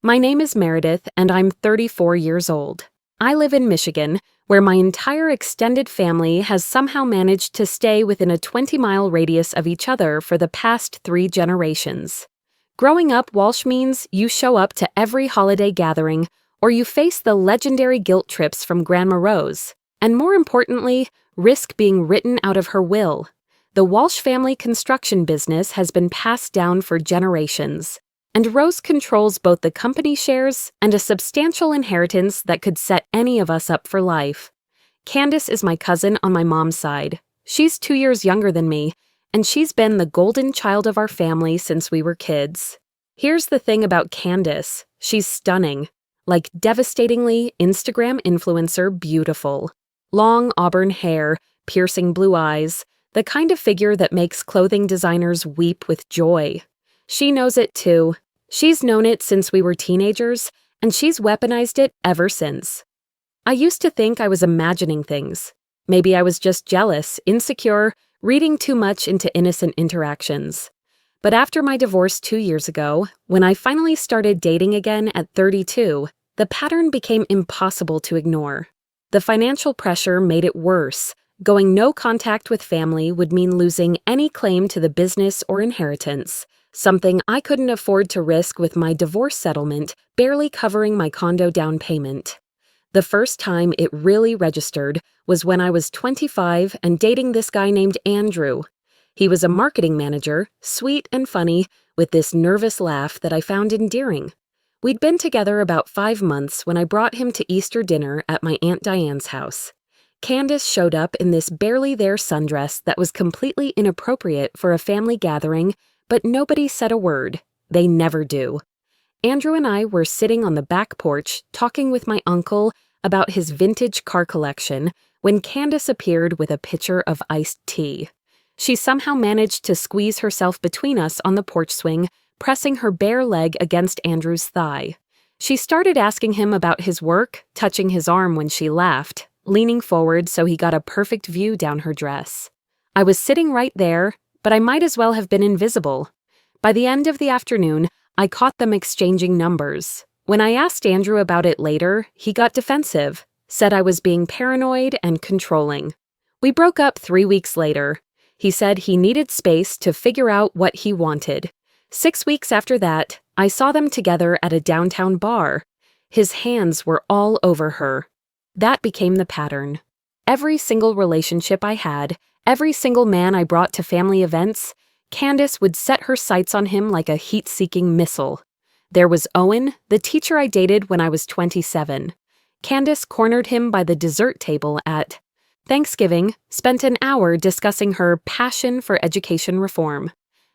My name is Meredith, and I'm 34 years old. I live in Michigan, where my entire extended family has somehow managed to stay within a 20-mile radius of each other for the past 3 generations. Growing up Walsh means you show up to every holiday gathering, or you face the legendary guilt trips from Grandma Rose, and more importantly, risk being written out of her will. The Walsh family construction business has been passed down for generations, and Rose controls both the company shares and a substantial inheritance that could set any of us up for life. Candace is my cousin on my mom's side. She's 2 years younger than me, and she's been the golden child of our family since we were kids. Here's the thing about Candace: she's stunning, like devastatingly Instagram influencer beautiful. Long auburn hair, piercing blue eyes, the kind of figure that makes clothing designers weep with joy. She knows it too. She's known it since we were teenagers, and she's weaponized it ever since. I used to think I was imagining things. Maybe I was just jealous, insecure, reading too much into innocent interactions. But after my divorce 2 years ago, when I finally started dating again at 32, the pattern became impossible to ignore. The financial pressure made it worse. Going no contact with family would mean losing any claim to the business or inheritance, something I couldn't afford to risk with my divorce settlement barely covering my condo down payment. The first time it really registered was when I was 25 and dating this guy named Andrew. He was a marketing manager, sweet and funny, with this nervous laugh that I found endearing. We'd been together about 5 months when I brought him to Easter dinner at my Aunt Diane's house. Candace showed up in this barely there sundress that was completely inappropriate for a family gathering, but nobody said a word. They never do. Andrew and I were sitting on the back porch talking with my uncle about his vintage car collection when Candace appeared with a pitcher of iced tea. She somehow managed to squeeze herself between us on the porch swing, pressing her bare leg against Andrew's thigh. She started asking him about his work, touching his arm when she laughed, leaning forward so he got a perfect view down her dress. I was sitting right there, but I might as well have been invisible. By the end of the afternoon, I caught them exchanging numbers. When I asked Andrew about it later, he got defensive, said I was being paranoid and controlling. We broke up 3 weeks later. He said he needed space to figure out what he wanted. 6 weeks after that, I saw them together at a downtown bar. His hands were all over her. That became the pattern. Every single relationship I had, every single man I brought to family events, Candace would set her sights on him like a heat-seeking missile. There was Owen, the teacher I dated when I was 27. Candace cornered him by the dessert table at Thanksgiving, spent an hour discussing her passion for education reform.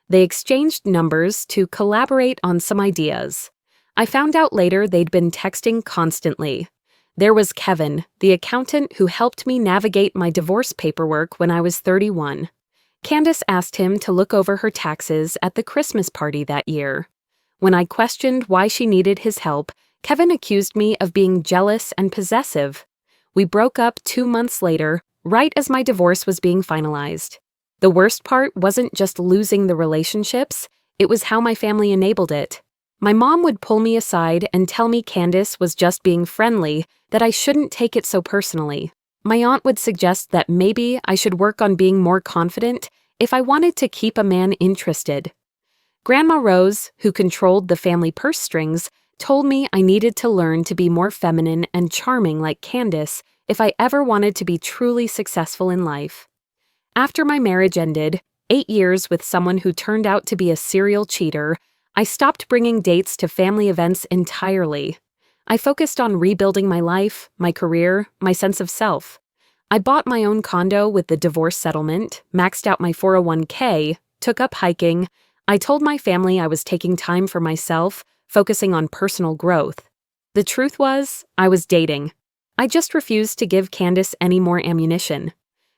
They exchanged numbers to collaborate on some ideas. I found out later they'd been texting constantly. There was Kevin, the accountant who helped me navigate my divorce paperwork when I was 31. Candace asked him to look over her taxes at the Christmas party that year. When I questioned why she needed his help, Kevin accused me of being jealous and possessive. We broke up 2 months later, right as my divorce was being finalized. The worst part wasn't just losing the relationships, it was how my family enabled it. My mom would pull me aside and tell me Candace was just being friendly, that I shouldn't take it so personally. My aunt would suggest that maybe I should work on being more confident if I wanted to keep a man interested. Grandma Rose, who controlled the family purse strings, told me I needed to learn to be more feminine and charming like Candace if I ever wanted to be truly successful in life. After my marriage ended, 8 years with someone who turned out to be a serial cheater, I stopped bringing dates to family events entirely. I focused on rebuilding my life, my career, my sense of self. I bought my own condo with the divorce settlement, maxed out my 401k, took up hiking. I told my family I was taking time for myself, focusing on personal growth. The truth was, I was dating. I just refused to give Candace any more ammunition.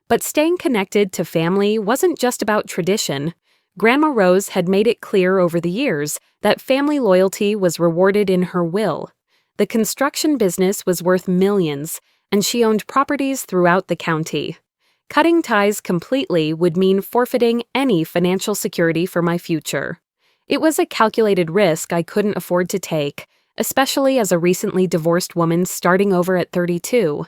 But staying connected to family wasn't just about tradition. Grandma Rose had made it clear over the years that family loyalty was rewarded in her will. The construction business was worth millions, and she owned properties throughout the county. Cutting ties completely would mean forfeiting any financial security for my future. It was a calculated risk I couldn't afford to take, especially as a recently divorced woman starting over at 32.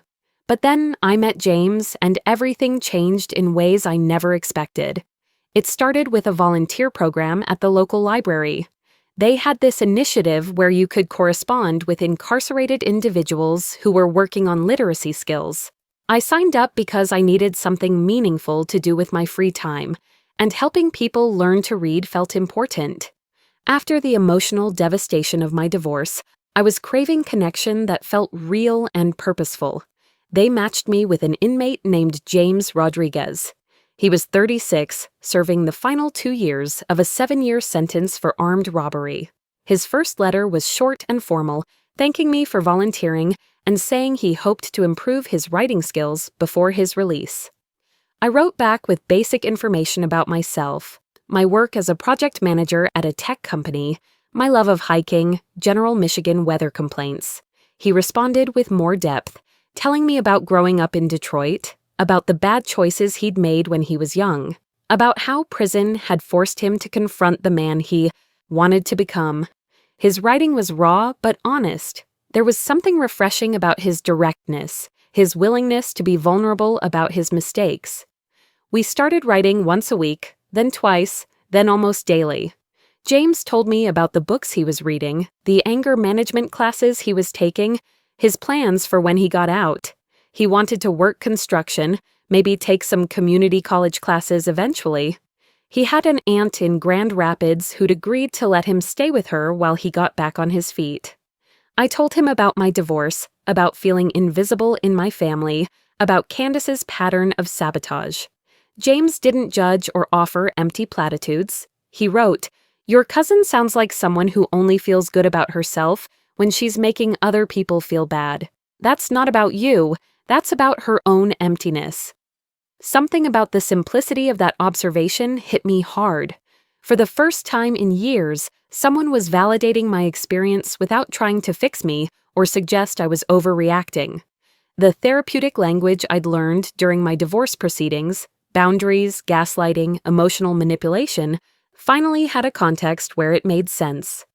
But then I met James, and everything changed in ways I never expected. It started with a volunteer program at the local library. They had this initiative where you could correspond with incarcerated individuals who were working on literacy skills. I signed up because I needed something meaningful to do with my free time, and helping people learn to read felt important. After the emotional devastation of my divorce, I was craving connection that felt real and purposeful. They matched me with an inmate named James Rodriguez. He was 36, serving the final 2 years of a 7-year sentence for armed robbery. His first letter was short and formal, thanking me for volunteering and saying he hoped to improve his writing skills before his release. I wrote back with basic information about myself, my work as a project manager at a tech company, my love of hiking, general Michigan weather complaints. He responded with more depth, telling me about growing up in Detroit, about the bad choices he'd made when he was young, about how prison had forced him to confront the man he wanted to become. His writing was raw but honest. There was something refreshing about his directness, his willingness to be vulnerable about his mistakes. We started writing once a week, then twice, then almost daily. James told me about the books he was reading, the anger management classes he was taking, his plans for when he got out. He wanted to work construction, maybe take some community college classes eventually. He had an aunt in Grand Rapids who'd agreed to let him stay with her while he got back on his feet. I told him about my divorce, about feeling invisible in my family, about Candace's pattern of sabotage. James didn't judge or offer empty platitudes. He wrote, "Your cousin sounds like someone who only feels good about herself when she's making other people feel bad. That's not about you, that's about her own emptiness." Something about the simplicity of that observation hit me hard. For the first time in years, someone was validating my experience without trying to fix me or suggest I was overreacting. The therapeutic language I'd learned during my divorce proceedings, boundaries, gaslighting, emotional manipulation, finally had a context where it made sense.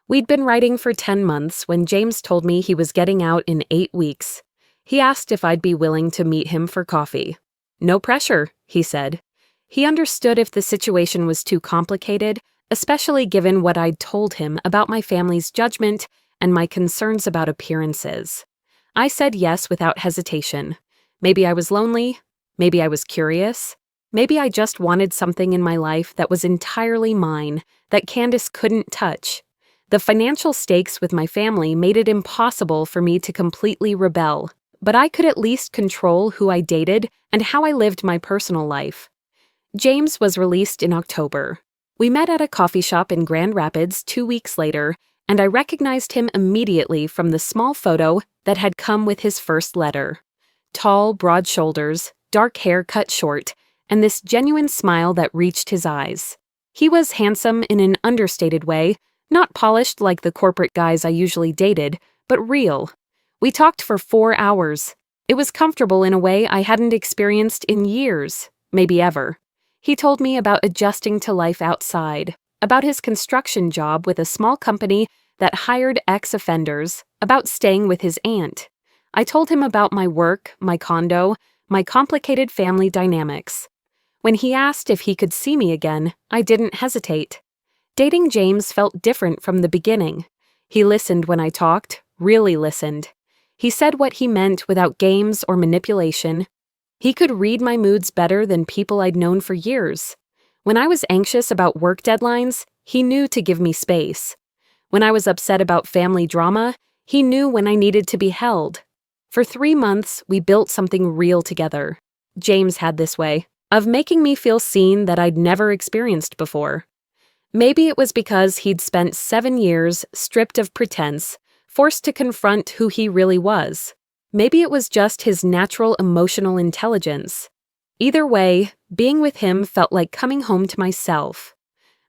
We'd been writing for 10 months when James told me he was getting out in 8 weeks. He asked if I'd be willing to meet him for coffee. "No pressure," he said. He understood if the situation was too complicated, especially given what I'd told him about my family's judgment and my concerns about appearances. I said yes without hesitation. Maybe I was lonely. Maybe I was curious. Maybe I just wanted something in my life that was entirely mine, that Candace couldn't touch. The financial stakes with my family made it impossible for me to completely rebel, but I could at least control who I dated and how I lived my personal life. James was released in October. We met at a coffee shop in Grand Rapids 2 weeks later, and I recognized him immediately from the small photo that had come with his first letter. Tall, broad shoulders, dark hair cut short, and this genuine smile that reached his eyes. He was handsome in an understated way, not polished like the corporate guys I usually dated, but real. We talked for 4 hours. It was comfortable in a way I hadn't experienced in years, maybe ever. He told me about adjusting to life outside, about his construction job with a small company that hired ex-offenders, about staying with his aunt. I told him about my work, my condo, my complicated family dynamics. When he asked if he could see me again, I didn't hesitate. Dating James felt different from the beginning. He listened when I talked, really listened. He said what he meant without games or manipulation. He could read my moods better than people I'd known for years. When I was anxious about work deadlines, he knew to give me space. When I was upset about family drama, he knew when I needed to be held. For 3 months, we built something real together. James had this way of making me feel seen that I'd never experienced before. Maybe it was because he'd spent 7 years stripped of pretense, forced to confront who he really was. Maybe it was just his natural emotional intelligence. Either way, being with him felt like coming home to myself.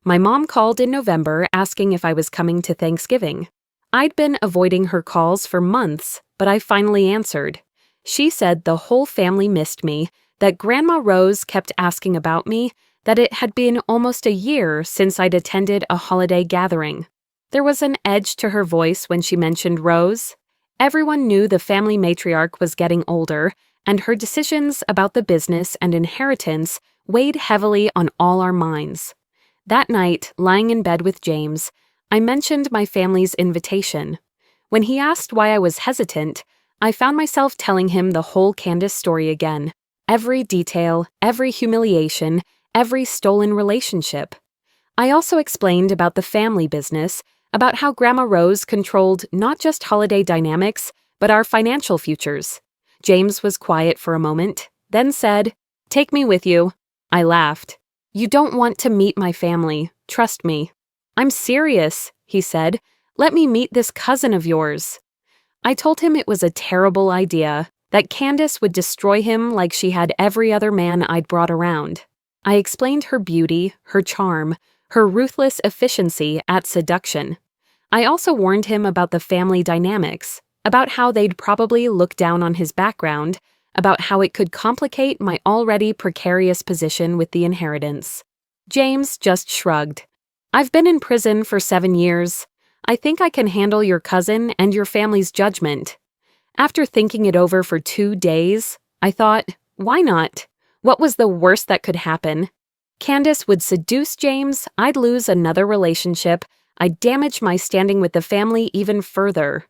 My mom called in November asking if I was coming to Thanksgiving. I'd been avoiding her calls for months, but I finally answered. She said the whole family missed me, that Grandma Rose kept asking about me, that it had been almost a year since I'd attended a holiday gathering. There was an edge to her voice when she mentioned Rose. Everyone knew the family matriarch was getting older, and her decisions about the business and inheritance weighed heavily on all our minds. That night, lying in bed with James, I mentioned my family's invitation. When he asked why I was hesitant, I found myself telling him the whole Candace story again. Every detail, every humiliation, every stolen relationship. I also explained about the family business, about how Grandma Rose controlled not just holiday dynamics, but our financial futures. James was quiet for a moment, then said, "Take me with you." I laughed. "You don't want to meet my family, trust me." "I'm serious," he said. "Let me meet this cousin of yours." I told him it was a terrible idea, that Candace would destroy him like she had every other man I'd brought around. I explained her beauty, her charm, her ruthless efficiency at seduction. I also warned him about the family dynamics, about how they'd probably look down on his background, about how it could complicate my already precarious position with the inheritance. James just shrugged. "I've been in prison for 7 years. I think I can handle your cousin and your family's judgment." After thinking it over for 2 days, I thought, why not? What was the worst that could happen? Candace would seduce James, I'd lose another relationship, I'd damage my standing with the family even further.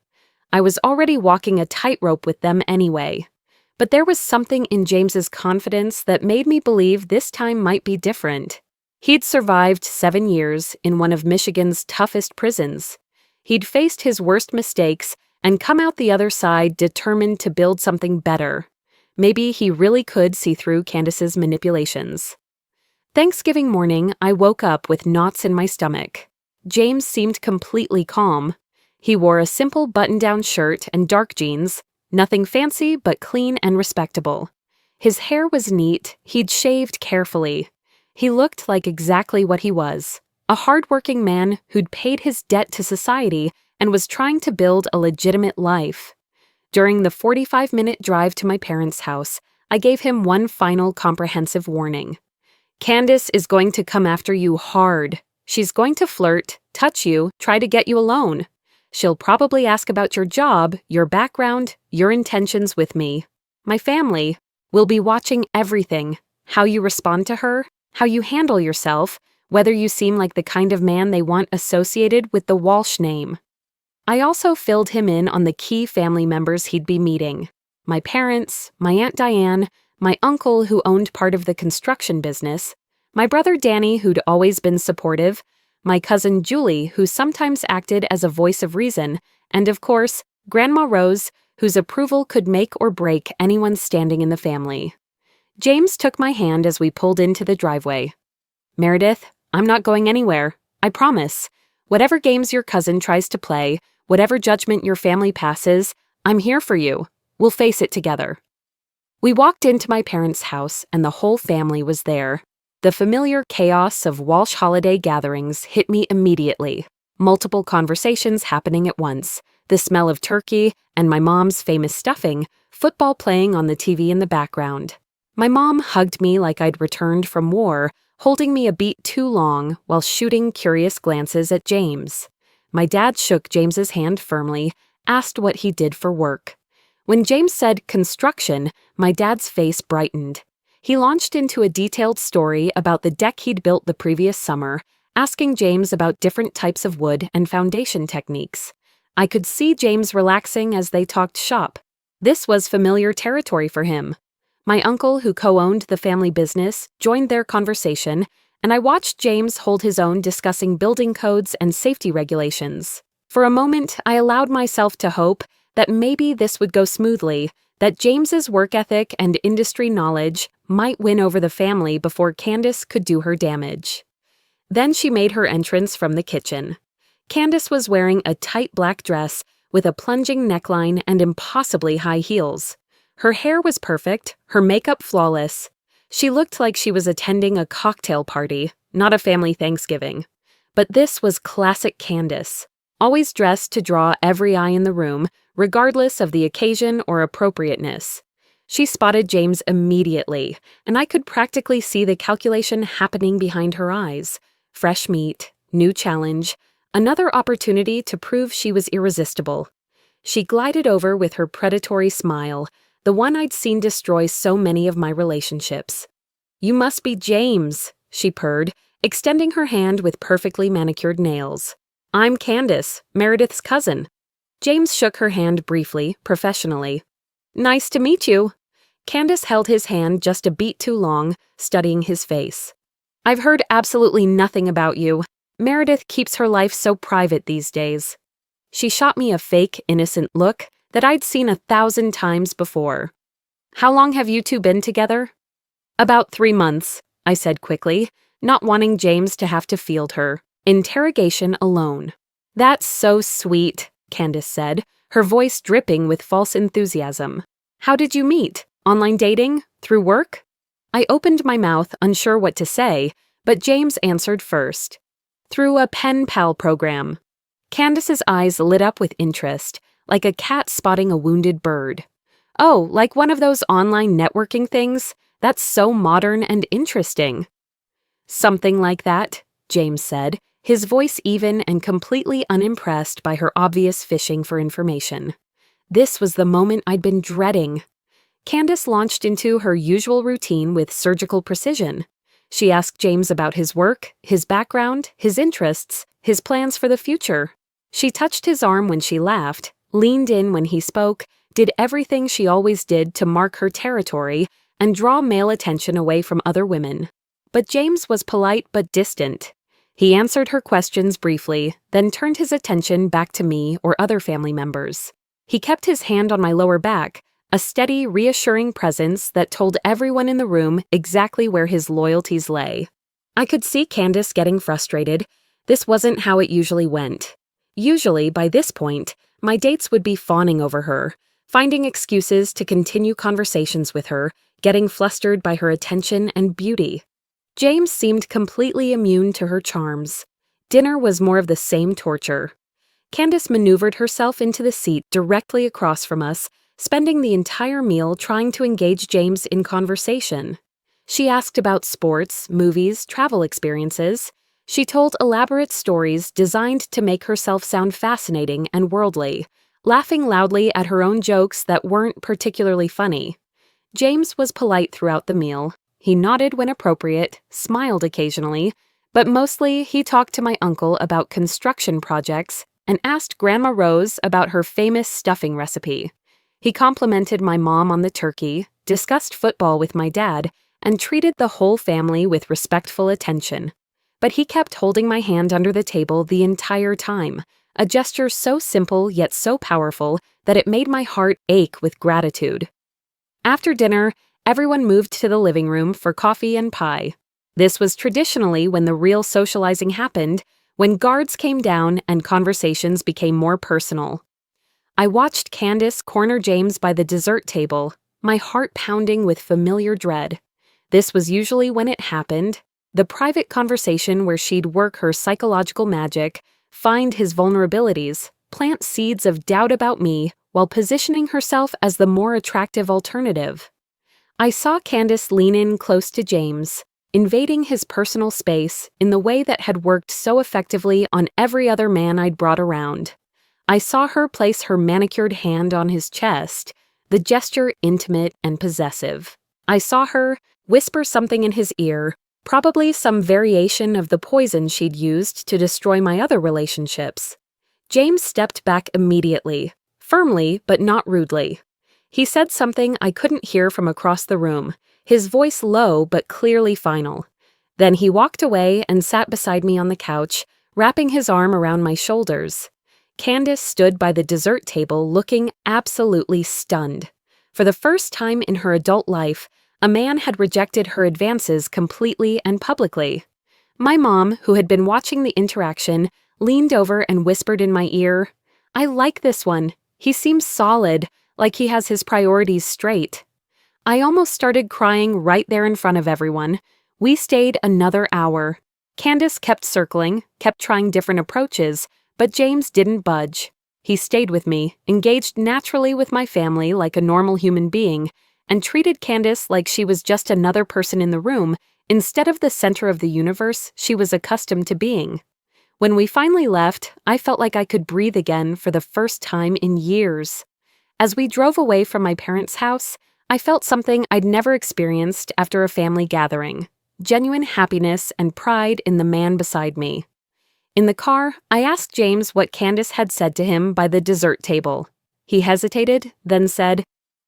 I was already walking a tightrope with them anyway. But there was something in James's confidence that made me believe this time might be different. He'd survived 7 years in one of Michigan's toughest prisons. He'd faced his worst mistakes and come out the other side determined to build something better. Maybe he really could see through Candace's manipulations. Thanksgiving morning, I woke up with knots in my stomach. James seemed completely calm. He wore a simple button-down shirt and dark jeans, nothing fancy but clean and respectable. His hair was neat, he'd shaved carefully. He looked like exactly what he was, a hard-working man who'd paid his debt to society and was trying to build a legitimate life. During the 45-minute drive to my parents' house, I gave him one final comprehensive warning. Candace is going to come after you hard. She's going to flirt, touch you, try to get you alone. She'll probably ask about your job, your background, your intentions with me. My family will be watching everything, how you respond to her, how you handle yourself, whether you seem like the kind of man they want associated with the Walsh name. I also filled him in on the key family members he'd be meeting. My parents, my Aunt Diane, my uncle who owned part of the construction business, my brother Danny who'd always been supportive, my cousin Julie who sometimes acted as a voice of reason, and of course, Grandma Rose, whose approval could make or break anyone standing in the family. James took my hand as we pulled into the driveway. "Meredith, I'm not going anywhere. I promise. Whatever games your cousin tries to play, whatever judgment your family passes, I'm here for you. We'll face it together." We walked into my parents' house and the whole family was there. The familiar chaos of Walsh holiday gatherings hit me immediately. Multiple conversations happening at once, the smell of turkey and my mom's famous stuffing, football playing on the TV in the background. My mom hugged me like I'd returned from war, holding me a beat too long while shooting curious glances at James. My dad shook James's hand firmly, asked what he did for work. When James said construction, my dad's face brightened. He launched into a detailed story about the deck he'd built the previous summer, asking James about different types of wood and foundation techniques. I could see James relaxing as they talked shop. This was familiar territory for him. My uncle, who co-owned the family business, joined their conversation, and I watched James hold his own discussing building codes and safety regulations. For a moment, I allowed myself to hope that maybe this would go smoothly, that James's work ethic and industry knowledge might win over the family before Candace could do her damage. Then she made her entrance from the kitchen. Candace was wearing a tight black dress with a plunging neckline and impossibly high heels. Her hair was perfect, her makeup flawless. She looked like she was attending a cocktail party, not a family Thanksgiving. But this was classic Candace, always dressed to draw every eye in the room, regardless of the occasion or appropriateness. She spotted James immediately, and I could practically see the calculation happening behind her eyes. Fresh meat, new challenge, Another opportunity to prove she was irresistible. She glided over with her predatory smile, the one I'd seen destroy so many of my relationships. "You must be James," she purred, extending her hand with perfectly manicured nails. "I'm Candace, Meredith's cousin." James shook her hand briefly, professionally. "Nice to meet you." Candace held his hand just a beat too long, studying his face. "I've heard absolutely nothing about you. Meredith keeps her life so private these days." She shot me a fake, innocent look that I'd seen 1,000 times before. "How long have you two been together?" "About 3 months," I said quickly, not wanting James to have to field her. Interrogation alone. "That's so sweet," Candace said, her voice dripping with false enthusiasm. "How did you meet? Online dating? Through work?" I opened my mouth, unsure what to say, but James answered first. "Through a pen pal program." Candace's eyes lit up with interest, like a cat spotting a wounded bird. "Oh, like one of those online networking things? That's so modern and interesting." "Something like that," James said, his voice even and completely unimpressed by her obvious fishing for information. This was the moment I'd been dreading. Candace launched into her usual routine with surgical precision. She asked James about his work, his background, his interests, his plans for the future. She touched his arm when she laughed, leaned in when he spoke, did everything she always did to mark her territory and draw male attention away from other women. But James was polite but distant. He answered her questions briefly, then turned his attention back to me or other family members. He kept his hand on my lower back, a steady, reassuring presence that told everyone in the room exactly where his loyalties lay. I could see Candace getting frustrated. This wasn't how it usually went. Usually, by this point, my dates would be fawning over her, finding excuses to continue conversations with her, getting flustered by her attention and beauty. James seemed completely immune to her charms. Dinner was more of the same torture. Candace maneuvered herself into the seat directly across from us, spending the entire meal trying to engage James in conversation. She asked about sports, movies, travel experiences. She told elaborate stories designed to make herself sound fascinating and worldly, laughing loudly at her own jokes that weren't particularly funny. James was polite throughout the meal. He nodded when appropriate, smiled occasionally, but mostly he talked to my uncle about construction projects and asked Grandma Rose about her famous stuffing recipe. He complimented my mom on the turkey, discussed football with my dad, and treated the whole family with respectful attention. But he kept holding my hand under the table the entire time, a gesture so simple yet so powerful that it made my heart ache with gratitude. After dinner, everyone moved to the living room for coffee and pie. This was traditionally when the real socializing happened, when guards came down and conversations became more personal. I watched Candace corner James by the dessert table, my heart pounding with familiar dread. This was usually when it happened, the private conversation where she'd work her psychological magic, find his vulnerabilities, plant seeds of doubt about me while positioning herself as the more attractive alternative. I saw Candace lean in close to James, invading his personal space in the way that had worked so effectively on every other man I'd brought around. I saw her place her manicured hand on his chest, the gesture intimate and possessive. I saw her whisper something in his ear, probably some variation of the poison she'd used to destroy my other relationships. James stepped back immediately, firmly but not rudely. He said something I couldn't hear from across the room, his voice low but clearly final. Then he walked away and sat beside me on the couch, wrapping his arm around my shoulders. Candace stood by the dessert table looking absolutely stunned. For the first time in her adult life, a man had rejected her advances completely and publicly. My mom, who had been watching the interaction, leaned over and whispered in my ear, "I like this one. He seems solid, like he has his priorities straight." I almost started crying right there in front of everyone. We stayed another hour. Candace kept circling, kept trying different approaches, but James didn't budge. He stayed with me, engaged naturally with my family like a normal human being, and treated Candace like she was just another person in the room instead of the center of the universe she was accustomed to being. When we finally left, I felt like I could breathe again for the first time in years. As we drove away from my parents' house, I felt something I'd never experienced after a family gathering: genuine happiness and pride in the man beside me. In the car, I asked James what Candace had said to him by the dessert table. He hesitated, then said,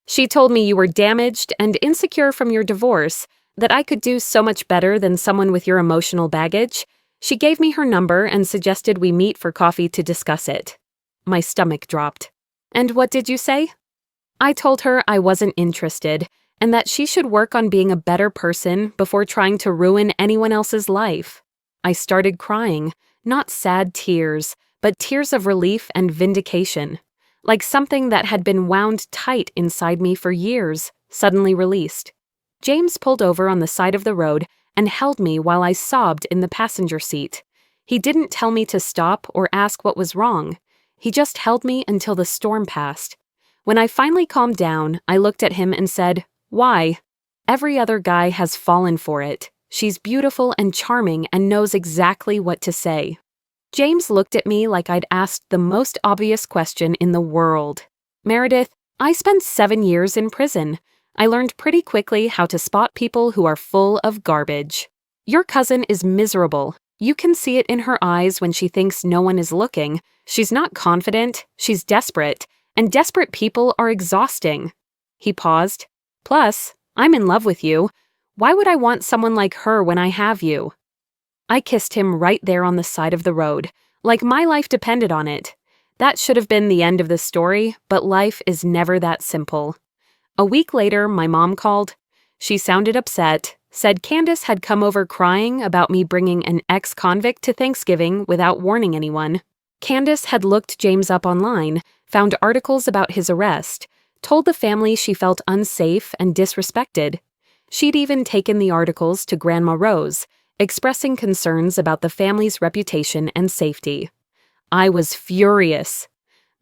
"She told me you were damaged and insecure from your divorce, that I could do so much better than someone with your emotional baggage. She gave me her number and suggested we meet for coffee to discuss it." My stomach dropped. "And what did you say?" I told her I wasn't interested and that she should work on being a better person before trying to ruin anyone else's life. I started crying, not sad tears, but tears of relief and vindication, like something that had been wound tight inside me for years, suddenly released. James pulled over on the side of the road and held me while I sobbed in the passenger seat. He didn't tell me to stop or ask what was wrong. He just held me until the storm passed. When I finally calmed down, I looked at him and said, "Why? Every other guy has fallen for it. She's beautiful and charming and knows exactly what to say." James looked at me like I'd asked the most obvious question in the world. "Meredith, I spent 7 years in prison. I learned pretty quickly how to spot people who are full of garbage. Your cousin is miserable. You can see it in her eyes when she thinks no one is looking. She's not confident, she's desperate, and desperate people are exhausting." He paused. "Plus, I'm in love with you. Why would I want someone like her when I have you?" I kissed him right there on the side of the road, like my life depended on it. That should have been the end of the story, but life is never that simple. A week later, my mom called. She sounded upset, said Candace had come over crying about me bringing an ex-convict to Thanksgiving without warning anyone. Candace had looked James up online, found articles about his arrest, told the family she felt unsafe and disrespected. She'd even taken the articles to Grandma Rose, expressing concerns about the family's reputation and safety. I was furious.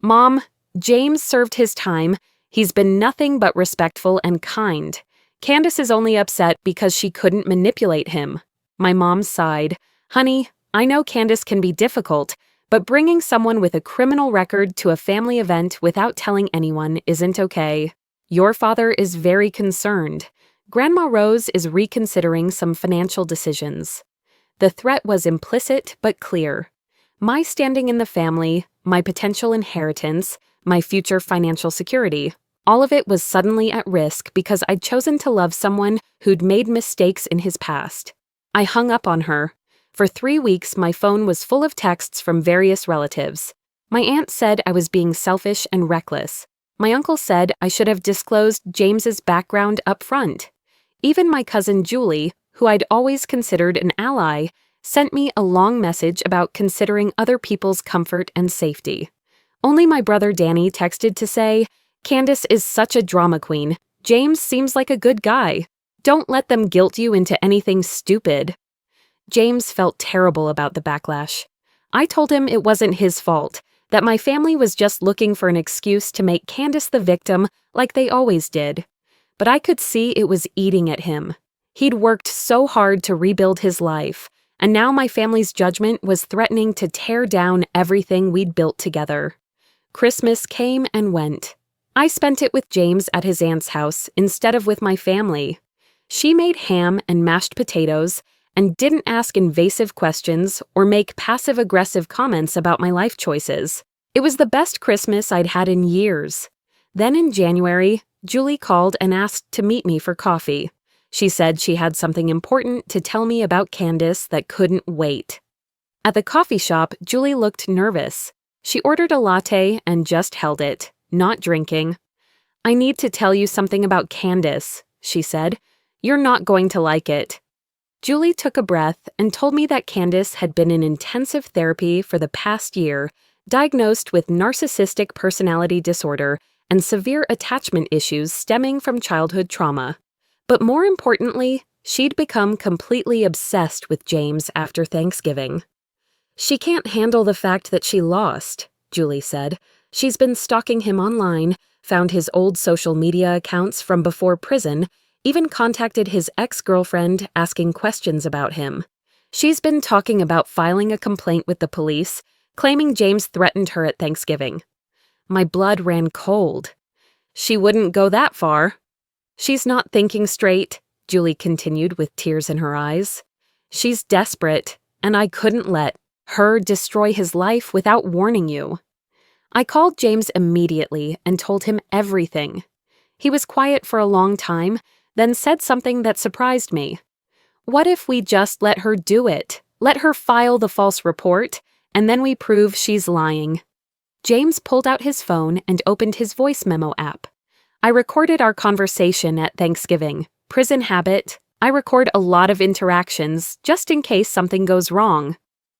"Mom, James served his time. He's been nothing but respectful and kind. Candace is only upset because she couldn't manipulate him." My mom sighed. "Honey, I know Candace can be difficult, but bringing someone with a criminal record to a family event without telling anyone isn't okay. Your father is very concerned. Grandma Rose is reconsidering some financial decisions." The threat was implicit but clear. My standing in the family, my potential inheritance, my future financial security, all of it was suddenly at risk because I'd chosen to love someone who'd made mistakes in his past. I hung up on her. For 3 weeks, my phone was full of texts from various relatives. My aunt said I was being selfish and reckless. My uncle said I should have disclosed James's background up front. Even my cousin Julie, who I'd always considered an ally, sent me a long message about considering other people's comfort and safety. Only my brother Danny texted to say, "Candace is such a drama queen. James seems like a good guy. Don't let them guilt you into anything stupid." James felt terrible about the backlash. I told him it wasn't his fault, that my family was just looking for an excuse to make Candace the victim like they always did. But I could see it was eating at him. He'd worked so hard to rebuild his life, and now my family's judgment was threatening to tear down everything we'd built together. Christmas came and went. I spent it with James at his aunt's house instead of with my family. She made ham and mashed potatoes and didn't ask invasive questions or make passive-aggressive comments about my life choices. It was the best Christmas I'd had in years. Then in January, Julie called and asked to meet me for coffee. She said she had something important to tell me about Candace that couldn't wait. At the coffee shop, Julie looked nervous. She ordered a latte and just held it, not drinking. "I need to tell you something about Candace," she said. "You're not going to like it." Julie took a breath and told me that Candace had been in intensive therapy for the past year, diagnosed with narcissistic personality disorder and severe attachment issues stemming from childhood trauma. But more importantly, she'd become completely obsessed with James after Thanksgiving. "She can't handle the fact that she lost," Julie said. "She's been stalking him online, found his old social media accounts from before prison, even contacted his ex-girlfriend asking questions about him. She's been talking about filing a complaint with the police, claiming James threatened her at Thanksgiving. My blood ran cold. She wouldn't go that far. She's not thinking straight, Julie continued with tears in her eyes. She's desperate, and I couldn't let her destroy his life without warning you. I called James immediately and told him everything. He was quiet for a long time, then said something that surprised me. What if we just let her do it? Let her file the false report, and then we prove she's lying. James pulled out his phone and opened his voice memo app. I recorded our conversation at Thanksgiving. Prison habit. I record a lot of interactions, just in case something goes wrong.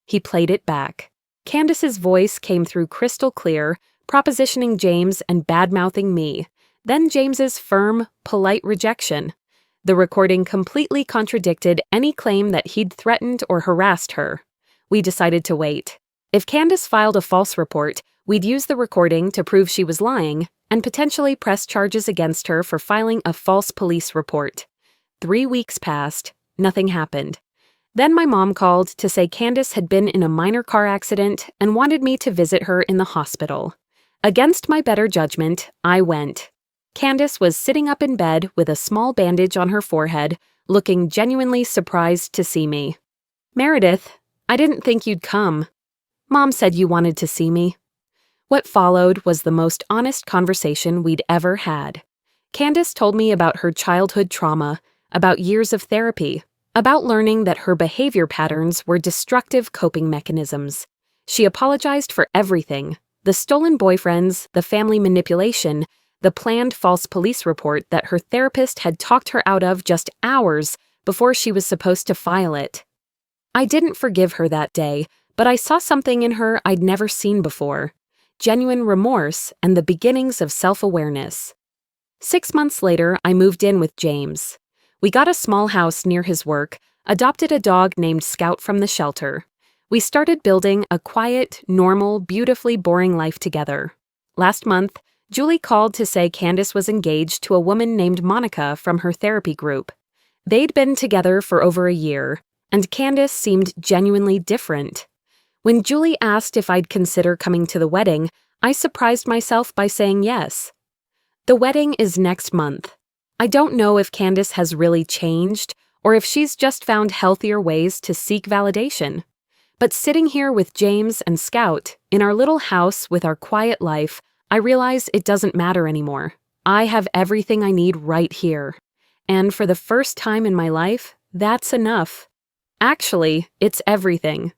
He played it back. Candace's voice came through crystal clear, propositioning James and bad-mouthing me. Then James's firm, polite rejection. The recording completely contradicted any claim that he'd threatened or harassed her. We decided to wait. If Candace filed a false report, we'd use the recording to prove she was lying and potentially press charges against her for filing a false police report. 3 weeks passed. Nothing happened. Then my mom called to say Candace had been in a minor car accident and wanted me to visit her in the hospital. Against my better judgment, I went. Candace was sitting up in bed with a small bandage on her forehead, looking genuinely surprised to see me. "Meredith, I didn't think you'd come. Mom said you wanted to see me." What followed was the most honest conversation we'd ever had. Candace told me about her childhood trauma, about years of therapy, about learning that her behavior patterns were destructive coping mechanisms. She apologized for everything: the stolen boyfriends, the family manipulation, the planned false police report that her therapist had talked her out of just hours before she was supposed to file it. I didn't forgive her that day, but I saw something in her I'd never seen before: genuine remorse and the beginnings of self-awareness. 6 months later, I moved in with James. We got a small house near his work, adopted a dog named Scout from the shelter. We started building a quiet, normal, beautifully boring life together. Last month, Julie called to say Candace was engaged to a woman named Monica from her therapy group. They'd been together for over a year, and Candace seemed genuinely different. When Julie asked if I'd consider coming to the wedding, I surprised myself by saying yes. The wedding is next month. I don't know if Candace has really changed or if she's just found healthier ways to seek validation. But sitting here with James and Scout, in our little house with our quiet life, I realize it doesn't matter anymore. I have everything I need right here. And for the first time in my life, that's enough. Actually, it's everything.